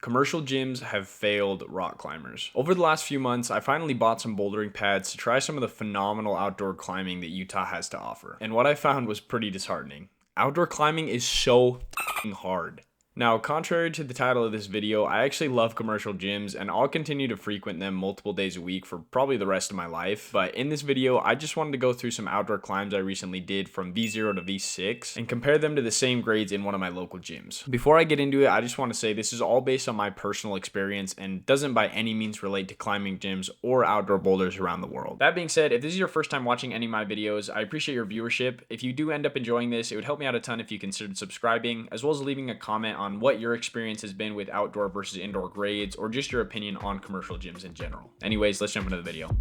Commercial gyms have failed rock climbers. Over the last few months, I finally bought some bouldering pads to try some of the phenomenal outdoor climbing that Utah has to offer. And what I found was pretty disheartening. Outdoor climbing is so f***ing hard. Now, contrary to the title of this video, I actually love commercial gyms and I'll continue to frequent them multiple days a week for probably the rest of my life. But in this video, I just wanted to go through some outdoor climbs I recently did from V0 to V6 and compare them to the same grades in one of my local gyms. Before I get into it, I just want to say this is all based on my personal experience and doesn't by any means relate to climbing gyms or outdoor boulders around the world. That being said, if this is your first time watching any of my videos, I appreciate your viewership. If you do end up enjoying this, it would help me out a ton if you considered subscribing, as well as leaving a comment on what your experience has been with outdoor versus indoor grades, or just your opinion on commercial gyms in general. Anyways, let's jump into the video.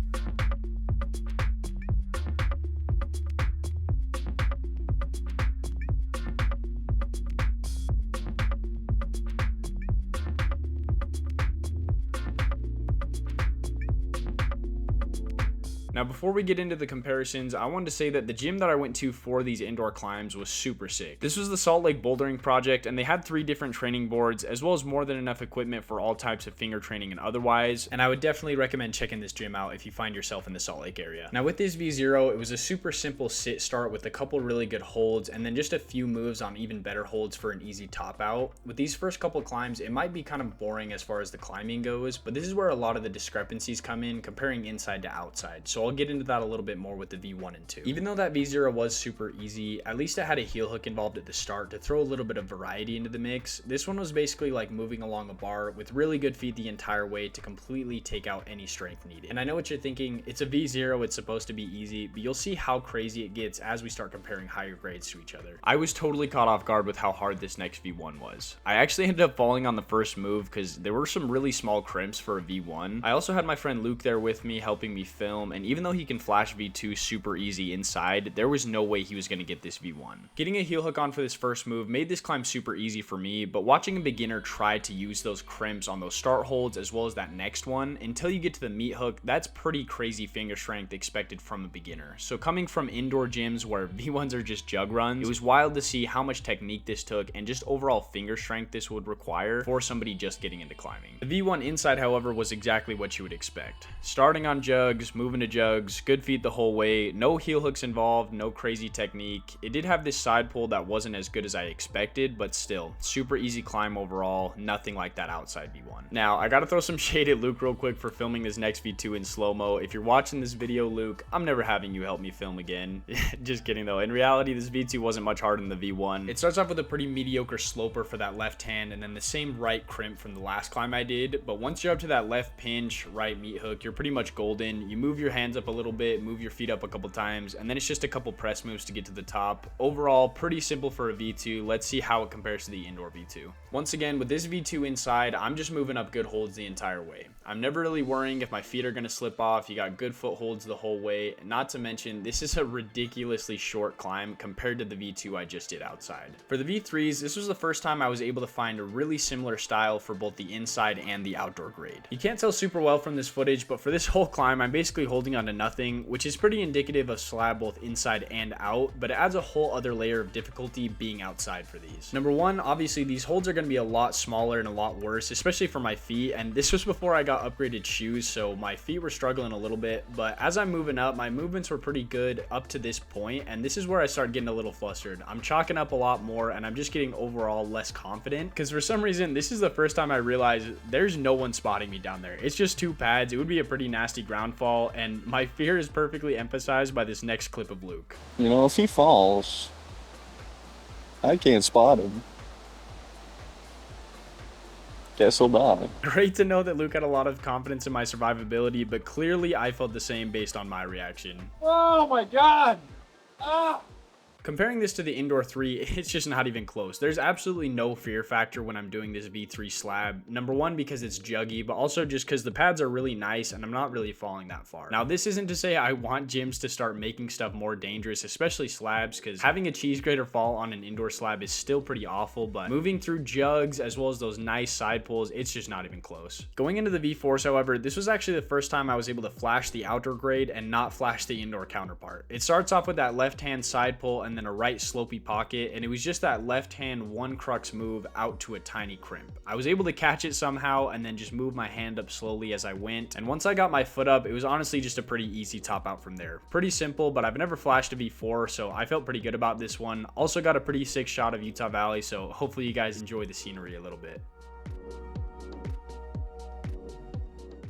Now, before we get into the comparisons, I wanted to say that the gym that I went to for these indoor climbs was super sick. This was the Salt Lake Bouldering Project, and they had 3 different training boards, as well as more than enough equipment for all types of finger training and otherwise, and I would definitely recommend checking this gym out if you find yourself in the Salt Lake area. Now, with this V0, it was a super simple sit start with a couple really good holds, and then just a few moves on even better holds for an easy top out. With these first couple climbs, it might be kind of boring as far as the climbing goes, but this is where a lot of the discrepancies come in comparing inside to outside, so I'll get into that a little bit more with the V1 and 2. Even though that V0 was super easy, at least it had a heel hook involved at the start to throw a little bit of variety into the mix. This one was basically like moving along a bar with really good feet the entire way to completely take out any strength needed. And I know what you're thinking, it's a V0, it's supposed to be easy, but you'll see how crazy it gets as we start comparing higher grades to each other. I was totally caught off guard with how hard this next V1 was. I actually ended up falling on the first move because there were some really small crimps for a V1. I also had my friend Luke there with me helping me film, and even though he can flash V2 super easy inside, there was no way he was going to get this V1. Getting a heel hook on for this first move made this climb super easy for me, but watching a beginner try to use those crimps on those start holds as well as that next one, until you get to the meat hook, that's pretty crazy finger strength expected from a beginner. So coming from indoor gyms where V1s are just jug runs, it was wild to see how much technique this took and just overall finger strength this would require for somebody just getting into climbing. The V1 inside, however, was exactly what you would expect. Starting on jugs, moving to jugs, good feet the whole way, no heel hooks involved, no crazy technique. It did have this side pull that wasn't as good as I expected, but still, super easy climb overall, nothing like that outside V1. Now, I gotta throw some shade at Luke real quick for filming this next V2 in slow-mo. If you're watching this video, Luke, I'm never having you help me film again. Just kidding though. In reality, this V2 wasn't much harder than the V1. It starts off with a pretty mediocre sloper for that left hand, and then the same right crimp from the last climb I did, but once you're up to that left pinch, right meat hook, you're pretty much golden. You move your hands up a little bit, move your feet up a couple times, and then it's just a couple press moves to get to the top. Overall, pretty simple for a V2. Let's see how it compares to the indoor V2. Once again, with this V2 inside, I'm just moving up good holds the entire way. I'm never really worrying if my feet are going to slip off. You got good footholds the whole way. Not to mention, this is a ridiculously short climb compared to the V2 I just did outside. For the V3s, this was the first time I was able to find a really similar style for both the inside and the outdoor grade. You can't tell super well from this footage, but for this whole climb, I'm basically holding on to nothing, which is pretty indicative of slab both inside and out, but it adds a whole other layer of difficulty being outside for these. Number one, obviously these holds are going to be a lot smaller and a lot worse, especially for my feet, and this was before I got upgraded shoes, so my feet were struggling a little bit, but as I'm moving up, my movements were pretty good up to this point, and this is where I started getting a little flustered. I'm chalking up a lot more, and I'm just getting overall less confident, because for some reason, this is the first time I realized there's no one spotting me down there. It's just 2 pads. It would be a pretty nasty ground fall, and my fear is perfectly emphasized by this next clip of Luke. You know, if he falls, I can't spot him. Guess he'll die. Great to know that Luke had a lot of confidence in my survivability, but clearly I felt the same based on my reaction. Oh my god! Ah! Comparing this to the indoor 3, it's just not even close. There's absolutely no fear factor when I'm doing this V3 slab. Number one, because it's juggy, but also just because the pads are really nice and I'm not really falling that far. Now, this isn't to say I want gyms to start making stuff more dangerous, especially slabs, because having a cheese grater fall on an indoor slab is still pretty awful, but moving through jugs as well as those nice side pulls, it's just not even close. Going into the V4s, however, this was actually the first time I was able to flash the outdoor grade and not flash the indoor counterpart. It starts off with that left hand side pull, and then a right slopey pocket, and it was just that left hand one crux move out to a tiny crimp. I was able to catch it somehow and then just move my hand up slowly as I went, and once I got my foot up, it was honestly just a pretty easy top out from there. Pretty simple, but I've never flashed a V4, so I felt pretty good about this one. Also got a pretty sick shot of Utah Valley, so hopefully you guys enjoy the scenery a little bit.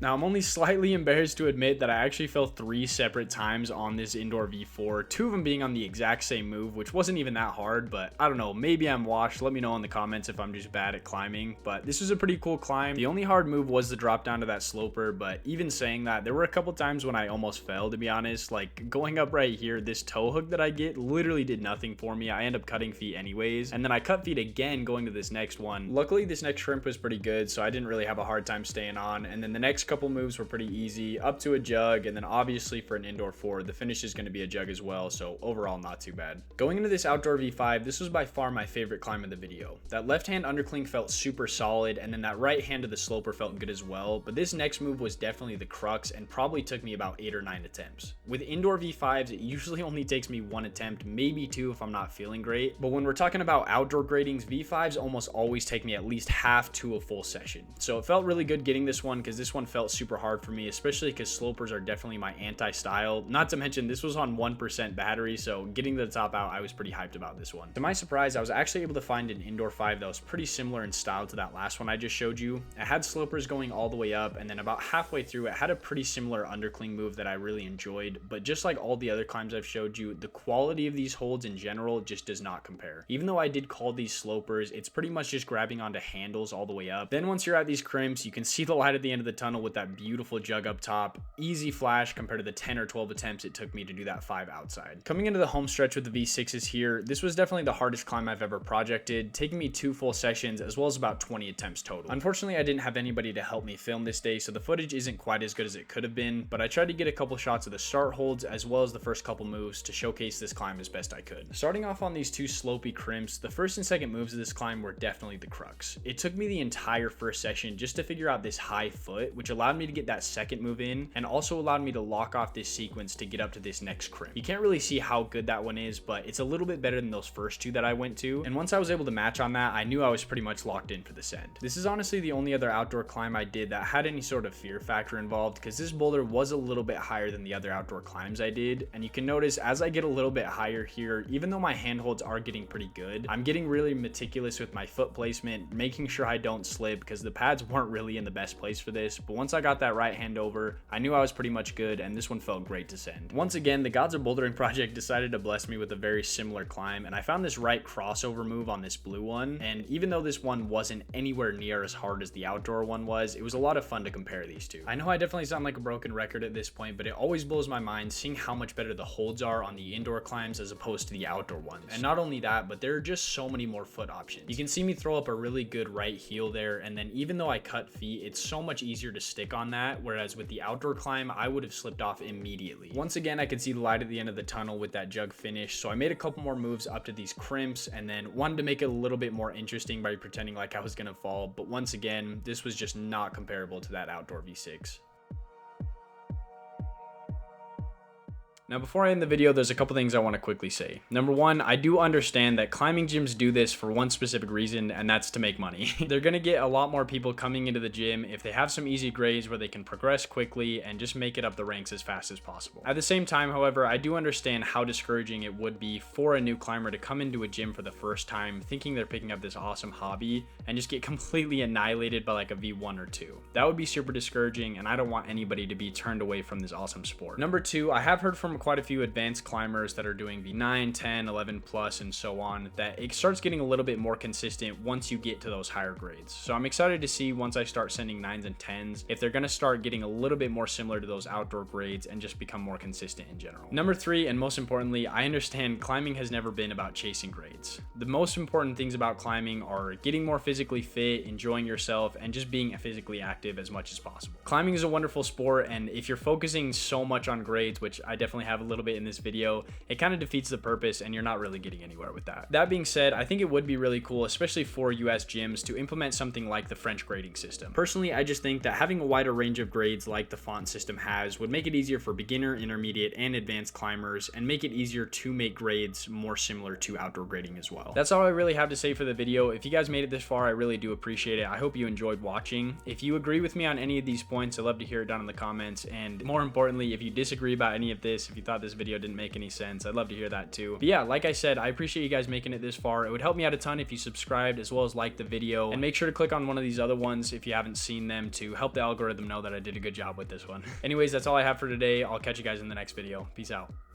Now, I'm only slightly embarrassed to admit that I actually fell 3 separate times on this indoor V4, 2 of them being on the exact same move, which wasn't even that hard, but I don't know, maybe I'm washed. Let me know in the comments if I'm just bad at climbing, but this was a pretty cool climb. The only hard move was the drop down to that sloper, but even saying that, there were a couple times when I almost fell, to be honest. Like, going up right here, this toe hook that I get literally did nothing for me. I end up cutting feet anyways, and then I cut feet again going to this next one. Luckily, this next shrimp was pretty good, so I didn't really have a hard time staying on, and then the next couple moves were pretty easy, up to a jug, and then obviously for an indoor 4, the finish is going to be a jug as well, so overall not too bad. Going into this outdoor V5, this was by far my favorite climb of the video. That left hand undercling felt super solid, and then that right hand to the sloper felt good as well, but this next move was definitely the crux and probably took me about 8 or 9 attempts. With indoor V5s, it usually only takes me 1 attempt, maybe 2 if I'm not feeling great, but when we're talking about outdoor gradings, V5s almost always take me at least half to a full session. So it felt really good getting this one because this one felt super hard for me, especially because slopers are definitely my anti-style. Not to mention this was on 1% battery, so getting the top out, I was pretty hyped about this one. To my surprise, I was actually able to find an indoor 5 that was pretty similar in style to that last one I just showed you. It had slopers going all the way up, and then about halfway through it had a pretty similar undercling move that I really enjoyed, but just like all the other climbs I've showed you, the quality of these holds in general just does not compare. Even though I did call these slopers, it's pretty much just grabbing onto handles all the way up. Then once you're at these crimps, you can see the light at the end of the tunnel with that beautiful jug up top. Easy flash compared to the 10 or 12 attempts it took me to do that 5 outside. Coming into the home stretch with the V6s here, this was definitely the hardest climb I've ever projected, taking me 2 full sessions as well as about 20 attempts total. Unfortunately, I didn't have anybody to help me film this day, so the footage isn't quite as good as it could have been, but I tried to get a couple shots of the start holds as well as the first couple moves to showcase this climb as best I could. Starting off on these 2 slopey crimps, the first and second moves of this climb were definitely the crux. It took me the entire first session just to figure out this high foot, which allowed me to get that second move in and also allowed me to lock off this sequence to get up to this next crimp. You can't really see how good that one is, but it's a little bit better than those first 2 that I went to, and once I was able to match on that, I knew I was pretty much locked in for this end. This is honestly the only other outdoor climb I did that had any sort of fear factor involved, because this boulder was a little bit higher than the other outdoor climbs I did, and you can notice as I get a little bit higher here, even though my handholds are getting pretty good, I'm getting really meticulous with my foot placement, making sure I don't slip, because the pads weren't really in the best place for this, but once I got that right hand over, I knew I was pretty much good, and this one felt great to send. Once again, the gods of Bouldering Project decided to bless me with a very similar climb, and I found this right crossover move on this blue one, and even though this one wasn't anywhere near as hard as the outdoor one was, it was a lot of fun to compare these two. I know I definitely sound like a broken record at this point, but it always blows my mind seeing how much better the holds are on the indoor climbs as opposed to the outdoor ones. And not only that, but there are just so many more foot options. You can see me throw up a really good right heel there, and then even though I cut feet, it's so much easier to stick on that, whereas with the outdoor climb, I would have slipped off immediately. Once again, I could see the light at the end of the tunnel with that jug finish, so I made a couple more moves up to these crimps and then wanted to make it a little bit more interesting by pretending like I was gonna fall, but once again, this was just not comparable to that outdoor V6. Now, before I end the video, there's a couple things I want to quickly say. Number one, I do understand that climbing gyms do this for one specific reason, and that's to make money. They're going to get a lot more people coming into the gym if they have some easy grades where they can progress quickly and just make it up the ranks as fast as possible. At the same time, however, I do understand how discouraging it would be for a new climber to come into a gym for the first time thinking they're picking up this awesome hobby and just get completely annihilated by like a V1 or 2. That would be super discouraging, and I don't want anybody to be turned away from this awesome sport. Number two, I have heard from quite a few advanced climbers that are doing V9, 10, 11 plus, and so on, that it starts getting a little bit more consistent once you get to those higher grades. So I'm excited to see once I start sending 9s and 10s, if they're going to start getting a little bit more similar to those outdoor grades and just become more consistent in general. Number three, and most importantly, I understand climbing has never been about chasing grades. The most important things about climbing are getting more physically fit, enjoying yourself, and just being physically active as much as possible. Climbing is a wonderful sport, and if you're focusing so much on grades, which I definitely have a little bit in this video, it kind of defeats the purpose and you're not really getting anywhere with that. That being said, I think it would be really cool, especially for US gyms, to implement something like the French grading system. Personally, I just think that having a wider range of grades like the font system has would make it easier for beginner, intermediate, and advanced climbers, and make it easier to make grades more similar to outdoor grading as well. That's all I really have to say for the video. If you guys made it this far, I really do appreciate it. I hope you enjoyed watching. If you agree with me on any of these points, I'd love to hear it down in the comments, and more importantly, if you disagree about any of this, if you thought this video didn't make any sense, I'd love to hear that too. But yeah, like I said, I appreciate you guys making it this far. It would help me out a ton if you subscribed as well as liked the video, and make sure to click on one of these other ones if you haven't seen them to help the algorithm know that I did a good job with this one. Anyways, that's all I have for today. I'll catch you guys in the next video. Peace out.